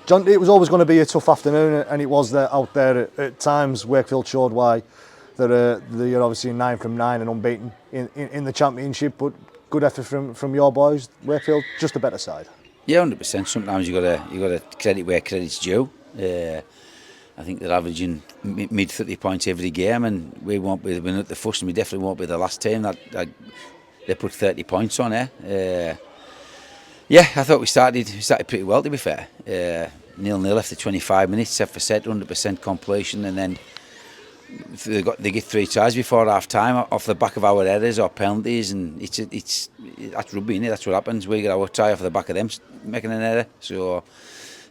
John, it was always going to be a tough afternoon, and it was there out there at times. Wakefield showed why they're obviously 9 from 9 and unbeaten in the championship, but good effort from your boys. Wakefield, just a better side. Yeah, 100%. Sometimes you got to credit where credit's due. I think they're averaging mid 30 points every game, and we won't be at the first, and we definitely won't be the last team that they put 30 points on. Yeah, I thought we started pretty well, to be fair. 0-0 after 25 minutes, set for set, 100% completion, and then they get 3 tries before half time off the back of our errors or penalties, and it's that's rugby, innit? That's what happens. We get our try off the back of them making an error. So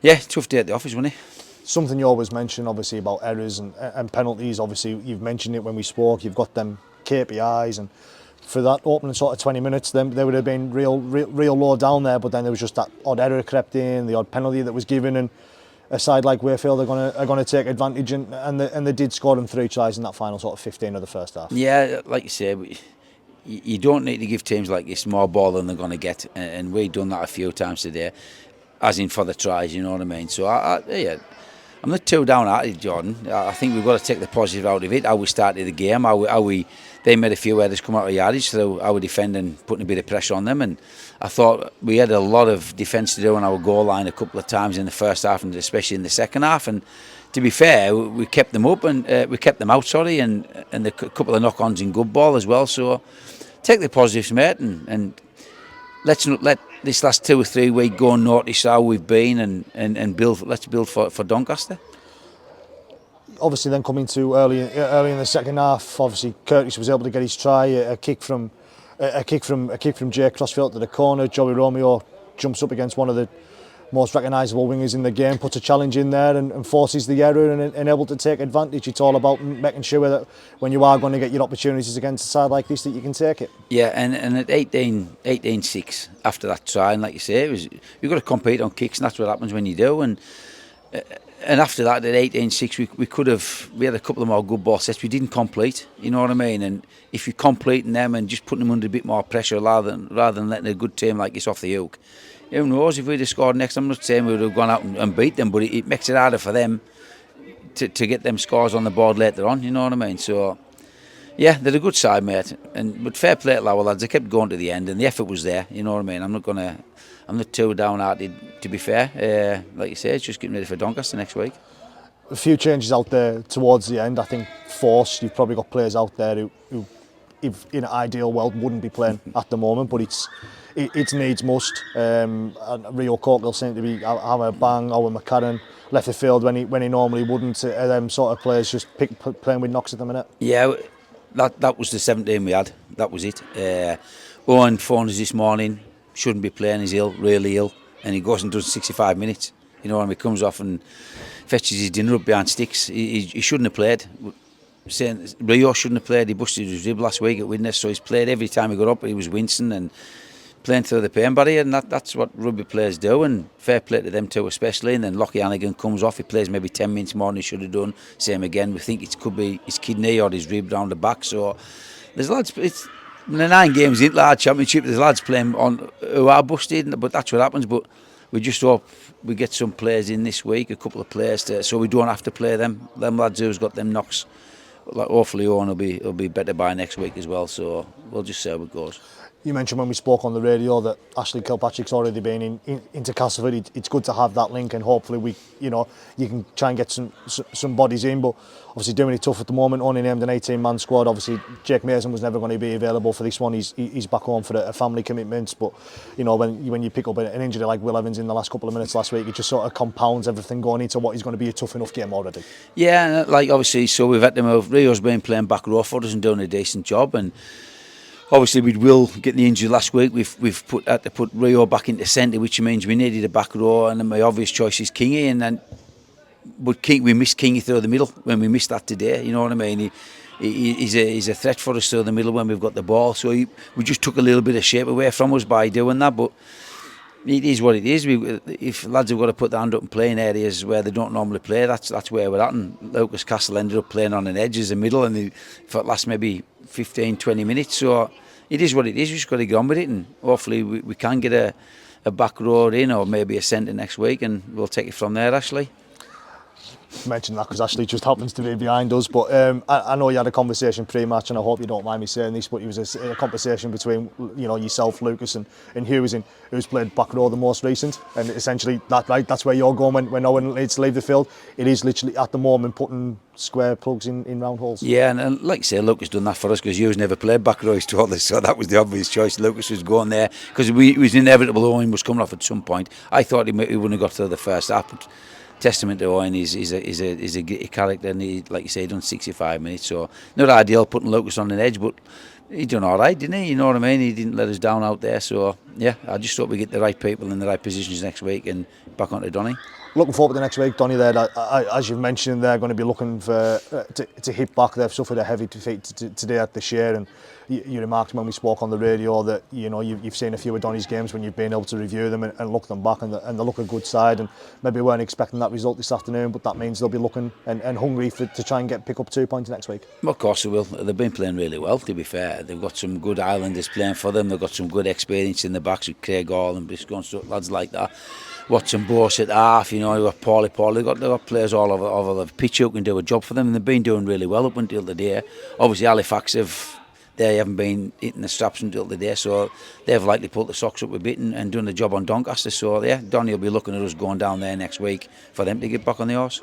yeah, tough day at the office, wasn't it? Something you always mention, obviously, about errors and penalties. Obviously, you've mentioned it when we spoke. You've got them KPIs, and for that opening sort of 20 minutes, then they would have been real low down there. But then there was just that odd error crept in, the odd penalty that was given, and a side like Wakefield are going to take advantage, and they did score them 3 tries in that final sort of 15 of the first half. Yeah, like you say, you don't need to give teams like this more ball than they're going to get, and we've done that a few times today, as in for the tries. You know what I mean? So yeah. I'm not too down at it, Jordan. I think we've got to take the positive out of it. How we started the game, they made a few errors come out of yardage, so our defending putting a bit of pressure on them. And I thought we had a lot of defence to do on our goal line a couple of times in the first half, and especially in the second half. And to be fair, we kept them up and we kept them out. And a couple of knock-ons in good ball as well. So take the positives, mate, and let's not let this last 2 or 3 weeks go and notice how we've been and build. Let's build for Doncaster. Obviously, then coming to early in the second half, obviously Curtis was able to get his try, a kick from Jay Crossfield to the corner. Joey Romeo jumps up against one of the most recognisable wingers in the game, puts a challenge in there and forces the error and able to take advantage. It's all about making sure that when you are going to get your opportunities against a side like this, that you can take it. Yeah, and at 18-6 after that try, and like you say, you've got to compete on kicks, and that's what happens when you do. And after that, at 18-6, we had a couple of more good ball sets. We didn't complete, you know what I mean? And if you're completing them and just putting them under a bit more pressure rather than letting a good team like this off the hook, who knows if we'd have scored next. I'm not saying we would have gone out and beat them, but it makes it harder for them to get them scores on the board later on, you know what I mean? So yeah, they're a good side, mate. But fair play to our lads. They kept going to the end, and the effort was there, you know what I mean? I'm not too downhearted, to be fair. Like you say, it's just getting ready for Doncaster next week. A few changes out there towards the end. I think forced. You've probably got players out there who if in an ideal world wouldn't be playing at the moment, but it's needs must. And Rio Corkhill seemed to be our Bang, our McCarran left the field when he normally wouldn't. Them sort of players just playing with knocks at the minute. Yeah, that was the 17 we had. That was it. Owen phoned us this morning. Shouldn't be playing. He's ill, really ill, and he goes and does 65 minutes. You know, and he comes off and fetches his dinner up behind sticks. He shouldn't have played. Saying Rio shouldn't have played. He busted his rib last week at Widnes, so he's played every time he got up. He was wincing and playing through the pain barrier, and that's what rugby players do. And fair play to them too, especially. And then Lockie Hannigan comes off. He plays maybe 10 minutes more than he should have done. Same again. We think it could be his kidney or his rib round the back. So there's lads. It's the 9 games into our championship. There's lads playing on who are busted, but that's what happens. But we just hope we get some players in this week, a couple of players, so we don't have to play them. Them lads who's got them knocks. Like, hopefully Owen will be better by next week as well. So we'll just see how it goes. You mentioned when we spoke on the radio that Ashley Kilpatrick's already been into Castleford. It's good to have that link, and hopefully you can try and get some bodies in. But obviously doing it tough at the moment. Only named an 18-man squad. Obviously Jake Mason was never going to be available for this one. He's back home for a family commitments. But when you pick up an injury like Will Evans in the last couple of minutes last week, it just sort of compounds everything going into what is going to be a tough enough game already. Yeah, like obviously, so we've had to move. Rio's been playing back row for us and doing a decent job, and obviously with Will getting the injury last week, we've had to put Rio back into centre, which means we needed a back row, and then my obvious choice is Kingy, but we missed Kingy through the middle when we missed that today. You know what I mean? He's a threat for us through the middle when we've got the ball. So we just took a little bit of shape away from us by doing that, but it is what it is. If lads have got to put their hand up and play in areas where they don't normally play, that's where we're at. And Lucas Castle ended up playing on an edge as a middle, and for the last maybe 15-20 minutes. So it is what it is. We've just got to get on with it, and hopefully we can get a a back row in or maybe a centre next week, and we'll take it from there, Ashley. Mention that because Ashley just happens to be behind us, but I know you had a conversation pre-match, and I hope you don't mind me saying this, but it was a conversation between yourself, Lucas, and who's played back row the most recent, and essentially that's where you're going when no one needs to leave the field. It is literally at the moment putting square plugs in round holes. Yeah, and like I say, Lucas done that for us because Hughes never played back row, he's told us, so that was the obvious choice. Lucas was going there because it was inevitable. Owen was coming off at some point. I thought he wouldn't have got through the first half, but testament to Owen, he's a character, and he, like you say, done 65 minutes, so not ideal putting Lucas on an edge, but he done all right, didn't he? You know what I mean? He didn't let us down out there, so yeah, I just hope we get the right people in the right positions next week and back onto Donny. Looking forward to the next week, Donny. There, as you've mentioned, they're going to be looking for to hit back. They've suffered a heavy defeat today at the Share, and you remarked when we spoke on the radio that you've seen a few of Donny's games when you've been able to review them and look them back, and they look a good side. And maybe we weren't expecting that result this afternoon, but that means they'll be looking and hungry to try and pick up 2 points next week. Well, of course they will. They've been playing really well, to be fair. They've got some good Islanders playing for them. They've got some good experience in the backs with Craig Hall and Briscoe and stuff, lads like that. Watson Bose at half, they've got Paulie. They've got players all over the pitch who can do a job for them, and they've been doing really well up until today. Obviously, Halifax they haven't been hitting the straps until today, so they've likely pulled the socks up a bit and done the job on Doncaster. So yeah, Donny will be looking at us going down there next week for them to get back on the horse.